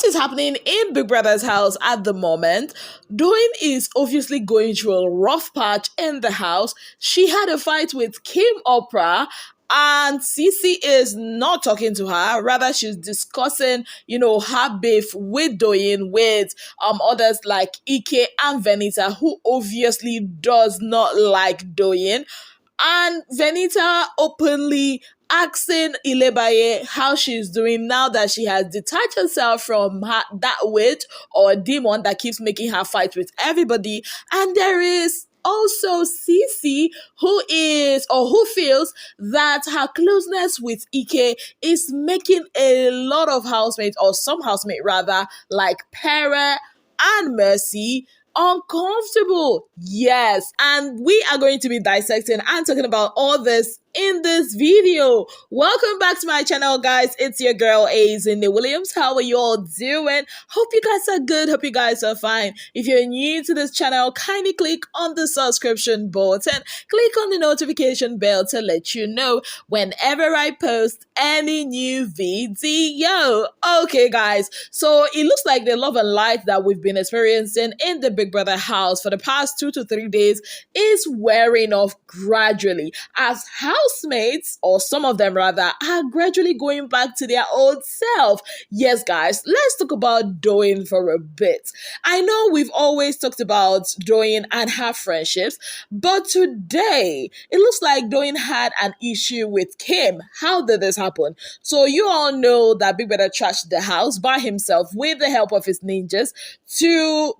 is happening in Big Brother's house at the moment? Doyin is obviously going through a rough patch in the house. She had a fight with Kimoprah, and Ceec is not talking to her. Rather, she's discussing, her beef with Doyin, with others like Ike and Venita, who obviously does not like Doyin. And Venita openly asking Ilebaye how she's doing now that she has detached herself from that witch or demon that keeps making her fight with everybody. And there is also Ceec, who feels that her closeness with Ike is making a lot of housemates, or some housemate rather, like Pere and Mercy, uncomfortable. Yes, and we are going to be dissecting and talking about all this in this video. Welcome back to my channel, guys. It's your girl Azinne Williams. How are you all doing? Hope you guys are good. Hope you guys are fine. If you're new to this channel, kindly click on the subscription button, click on the notification bell to let you know whenever I post any new video. Okay, guys, so it looks like the love and light that we've been experiencing in the Big Brother house for the past 2 to 3 days is wearing off gradually, as housemates, or some of them rather, are gradually going back to their old self. Yes, guys, let's talk about Doyin for a bit. I know we've always talked about Doyin and her friendships, but today it looks like Doyin had an issue with Kim. How did this happen? So you all know that Big Brother trashed the house by himself with the help of his ninjas to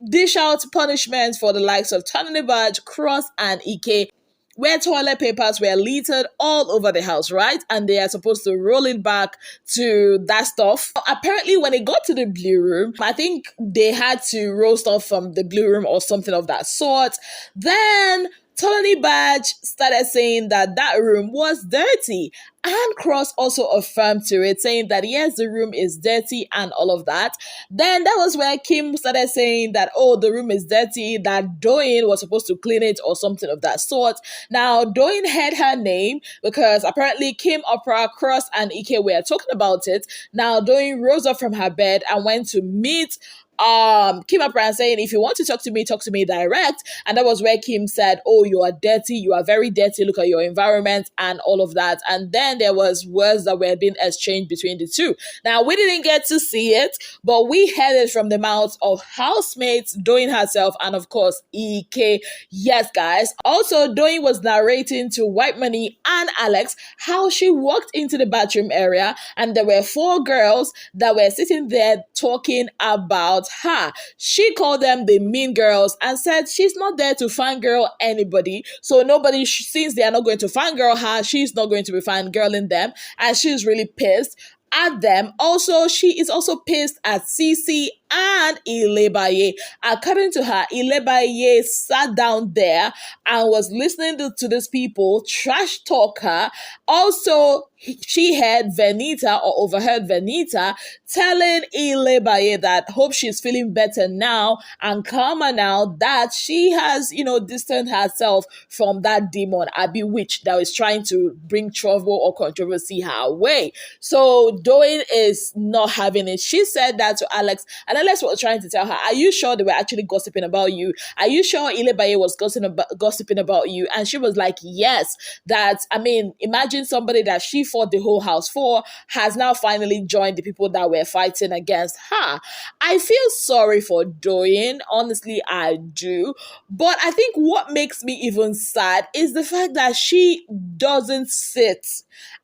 dish out punishments for the likes of Ilebaye, Cross, and Ike, where toilet papers were littered all over the house, right? And they are supposed to roll it back to that stuff. Apparently, when it got to the blue room, I think they had to roll stuff from the blue room or something of that sort. Then Ilebaye started saying that that room was dirty, and Cross also affirmed to it, saying that yes, the room is dirty and all of that. Then that was where Kim started saying that, oh, the room is dirty, that Doyin was supposed to clean it or something of that sort. Now, Doyin heard her name because apparently Kimoprah, Cross, and Ike were talking about it. Now, Doyin rose up from her bed and went to meet Kimoprah, saying, if you want to talk to me direct. And that was where Kim said, oh, you are dirty, you are very dirty, look at your environment and all of that. And then there was words that were being exchanged between the two. Now, we didn't get to see it, but we heard it from the mouths of housemates, Doyin herself, and of course Ike. Yes, guys. Also, Doyin was narrating to White Money and Alex how she walked into the bathroom area and there were 4 girls that were sitting there talking about her. She called them the mean girls and said she's not there to fangirl anybody. So nobody, since they are not going to fangirl her, she's not going to be fangirling them. And she's really pissed at them. Also, she is also pissed at Ceec and Ilebaye. According to her, Ilebaye sat down there and was listening to these people trash talk her. Also, she heard Venita, or overheard Venita, telling Ilebaye that hope she's feeling better now and calmer now that she has, distanced herself from that demon, a witch that is trying to bring trouble or controversy her way. So Doyin is not having it. She said that to Alex, and Alex was trying to tell her, are you sure they were actually gossiping about you? Are you sure Ilebaye was gossiping about you? And she was like, yes. Imagine somebody that she fought the whole house for has now finally joined the people that were fighting against her. I feel sorry for Doyin. Honestly, I do. But I think what makes me even sad is the fact that she doesn't sit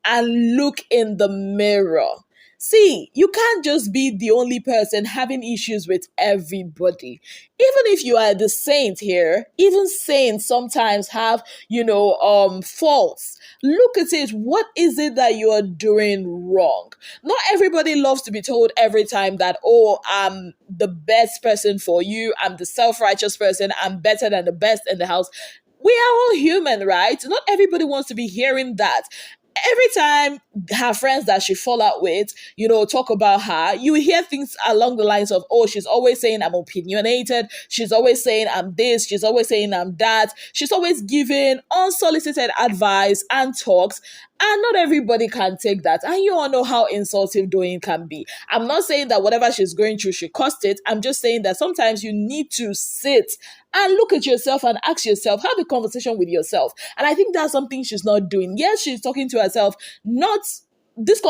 and look in the mirror. See, you can't just be the only person having issues with everybody. Even if you are the saint here, even saints sometimes have, faults. Look at it. What is it that you are doing wrong? Not everybody loves to be told every time that, oh, I'm the best person for you. I'm the self-righteous person. I'm better than the best in the house. We are all human, right? Not everybody wants to be hearing that. Every time her friends that she fall out with, talk about her, you hear things along the lines of, oh, she's always saying I'm opinionated. She's always saying I'm this. She's always saying I'm that. She's always giving unsolicited advice and talks. And not everybody can take that. And you all know how insultive Doyin can be. I'm not saying that whatever she's going through, she caused it. I'm just saying that sometimes you need to sit and look at yourself and ask yourself, have a conversation with yourself. And I think that's something she's not doing. Yes, she's talking to herself, not this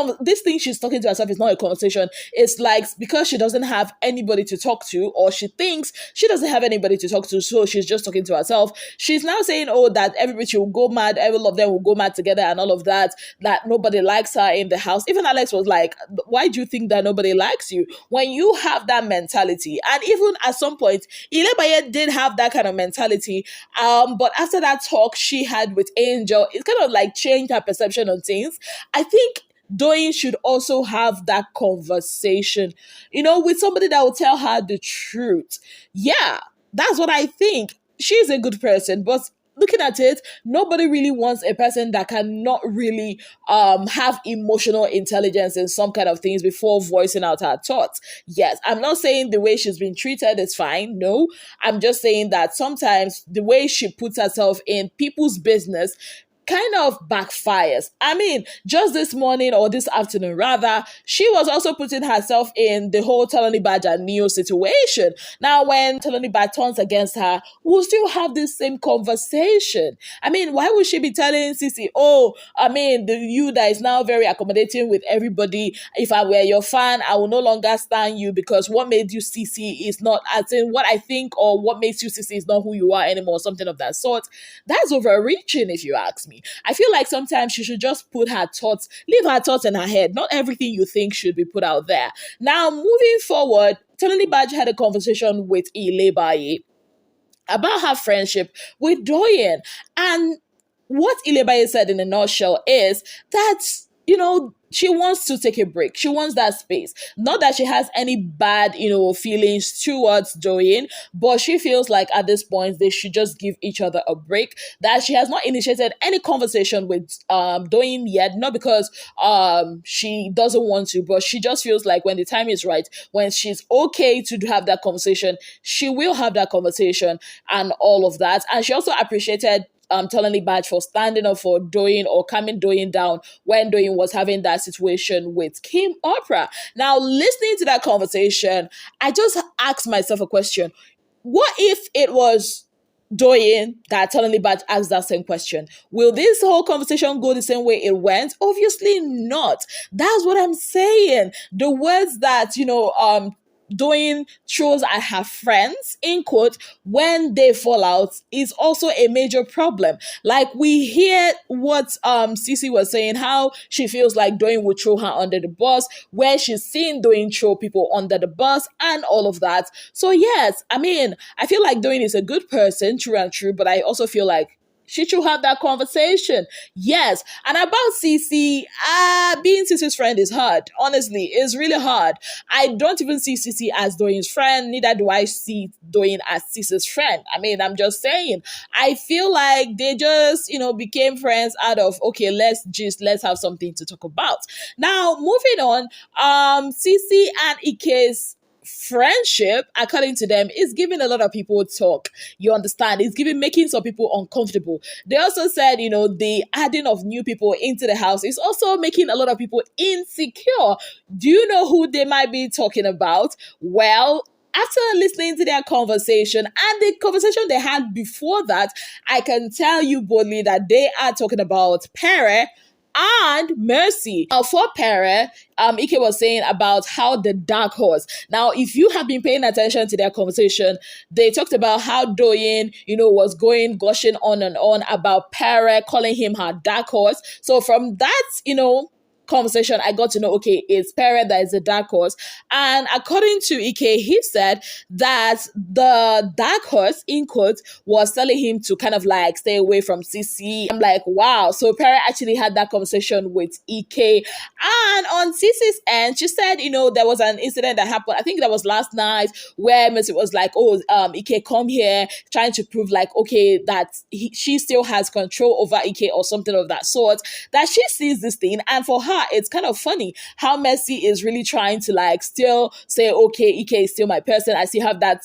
thing she's talking to herself is not a conversation. It's like because she doesn't have anybody to talk to, or she thinks she doesn't have anybody to talk to, so she's just talking to herself. She's now saying, oh, that everybody will go mad, every of them will go mad together and all of that, that nobody likes her in the house. Even Alex was like, why do you think that nobody likes you? When you have that mentality, and even at some point, Ilebaye did have that kind of mentality, but after that talk she had with Angel, it kind of like changed her perception on things. I think Doyin should also have that conversation, with somebody that will tell her the truth. Yeah, that's what I think. She's a good person, but looking at it, nobody really wants a person that cannot really have emotional intelligence in some kind of things before voicing out her thoughts. Yes, I'm not saying the way she's been treated is fine. No, I'm just saying that sometimes the way she puts herself in people's business kind of backfires. I mean, just this morning or this afternoon rather, she was also putting herself in the whole Ilebaye and Neo situation. Now, when Ilebaye turns against her, we'll still have this same conversation. I mean, why would she be telling Ceec, oh, I mean, you that is now very accommodating with everybody, if I were your fan, I will no longer stand you because what made you Ceec is not, as in what I think, or what makes you Ceec is not who you are anymore, something of that sort. That's overreaching if you ask me. I feel like sometimes she should just leave her thoughts in her head. Not everything you think should be put out there. Now, moving forward, Ilebaye had a conversation with Ilebaye about her friendship with Doyin. And what Ilebaye said in a nutshell is that, she wants to take a break. She wants that space. Not that she has any bad, feelings towards Doyin, but she feels like at this point they should just give each other a break. That she has not initiated any conversation with Doyin yet, not because she doesn't want to, but she just feels like when the time is right, when she's okay to have that conversation, she will have that conversation and all of that. And she also appreciated Ilebaye for standing up for Doyin or calming Doyin down when Doyin was having that situation with Kimoprah. Now, listening to that conversation, I just asked myself a question. What if it was Doyin that Ilebaye asked that same question? Will this whole conversation go the same way it went? Obviously not. That's what I'm saying. The words that, Doyin throws at her friends, in quote, when they fall out is also a major problem. Like we hear what Ceec was saying, how she feels like Doyin would throw her under the bus, where she's seen Doyin throw people under the bus and all of that. So yes, I mean, I feel like Doyin is a good person, true and true, but I also feel like she should have that conversation. Yes. And about Ceec, being Ceec's friend is hard. Honestly, it's really hard. I don't even see Ceec as Doyin's friend. Neither do I see Doyin as Ceec's friend. I mean, I'm just saying. I feel like they just, became friends out of, okay, let's have something to talk about. Now, moving on, Ceec and Ike's friendship, according to them, is giving a lot of people talk. You understand? It's making some people uncomfortable. They also said, the adding of new people into the house is also making a lot of people insecure. Do you know who they might be talking about? Well, after listening to their conversation and the conversation they had before that, I can tell you boldly that they are talking about Pere and Mercy. For Pere, Ike was saying about how the dark horse. Now, if you have been paying attention to their conversation, they talked about how Doyin, was gushing on and on about Pere, calling him her dark horse. So from that, conversation, I got to know, okay, it's Pere that is a dark horse. And according to Ike, he said that the dark horse, in quotes, was telling him to kind of like stay away from Ceec. I'm like, wow. So Pere actually had that conversation with Ike. And on Ceec's end, she said, there was an incident that happened, I think that was last night, where Mercy was like, oh, Ike, come here, trying to prove like, okay, that she still has control over Ike or something of that sort, that she sees this thing. And for her, it's kind of funny how Mercy is really trying to like still say, okay, Ike is still my person. I still have that,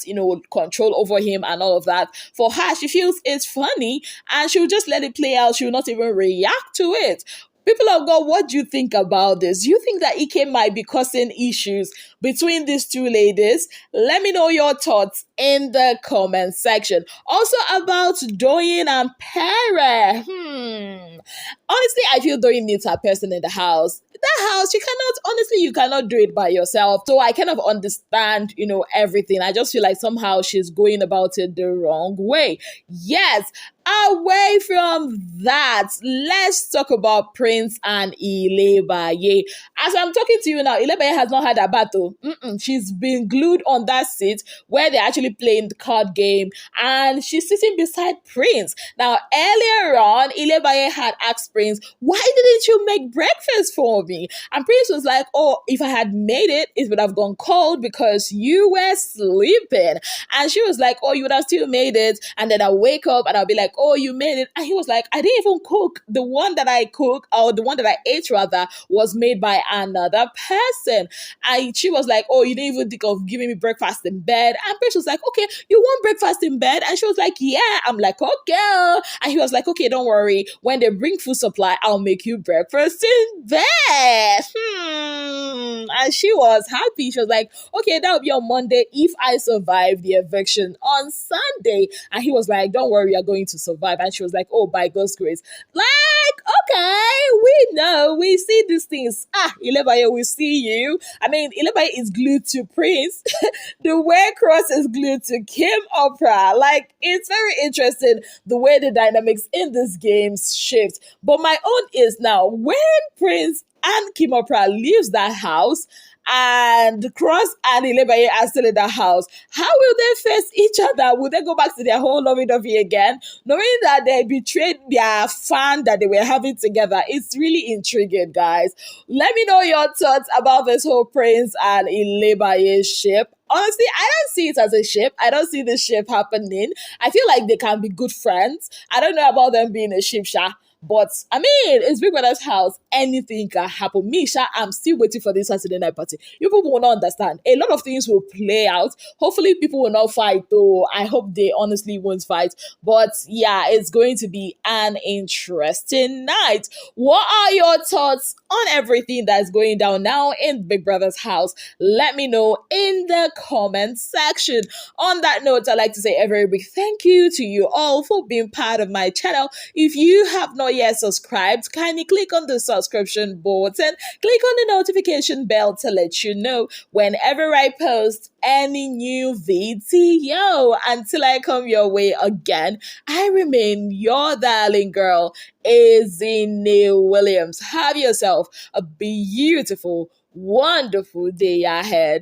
control over him and all of that. For her, she feels it's funny and she'll just let it play out. She'll not even react to it. People of God, what do you think about this? Do you think that Ike might be causing issues between these two ladies? Let me know your thoughts in the comment section. Also about Doyin and Pere. Honestly, I feel Doyin needs her person in the house. That house, you cannot do it by yourself. So I kind of understand, everything. I just feel like somehow she's going about it the wrong way. Yes, away from that, let's talk about Prince and Ilebaye. As I'm talking to you now, Ilebaye has not had a battle. She's been glued on that seat where they're actually playing the card game, and she's sitting beside Prince. Now, earlier on, Ilebaye had asked Prince, why didn't you make breakfast for me? And Prince was like, oh, if I had made it, it would have gone cold because you were sleeping. And she was like, oh, you would have still made it. And then I'll wake up and I'll be like, oh, you made it. And he was like, I didn't even cook. The one that I cook, or the one that I ate rather, was made by another person. And she was like, oh, you didn't even think of giving me breakfast in bed. And Prince was like, okay, you want breakfast in bed? And she was like, yeah. I'm like, okay. And he was like, okay, don't worry. When they bring food supply, I'll make you breakfast in bed. And she was happy. She was like, okay, that'll be on Monday if I survive the eviction on Sunday. And he was like, don't worry, you're going to survive. And she was like, oh, by God's grace. Like, okay, we know, we see these things. Ilebaye, we see you. I mean, Ilebaye is glued to Prince. The way Cross is glued to Kimoprah. Like, it's very interesting the way the dynamics in this game shift. But my own is now, when Prince and Kimoprah leaves that house, and Cross and Ilebaye are still in the house, how will they face each other? Will they go back to their whole lovey-dovey again, knowing that they betrayed their fan that they were having together? It's really intriguing, guys. Let me know your thoughts about this whole Prince and Ilebaye ship. Honestly, I don't see it as a ship. I don't see this ship happening. I feel like they can be good friends. I don't know about them being a ship, Sha. But I mean, it's Big Brother's house. Anything can happen. Misha, I'm still waiting for this Saturday night party. You people will not understand. A lot of things will play out. Hopefully, people will not fight, though. I hope they honestly won't fight. But yeah, it's going to be an interesting night. What are your thoughts on everything that's going down now in Big Brother's house? Let me know in the comment section. On that note, I'd like to say a very big thank you to you all for being part of my channel. If you have not yet subscribed, kindly click on the subscription button, click on the notification bell to let you know whenever I post any new video. Until I come your way again, I remain your darling girl, Izzy Williams. Have yourself a beautiful, wonderful day ahead.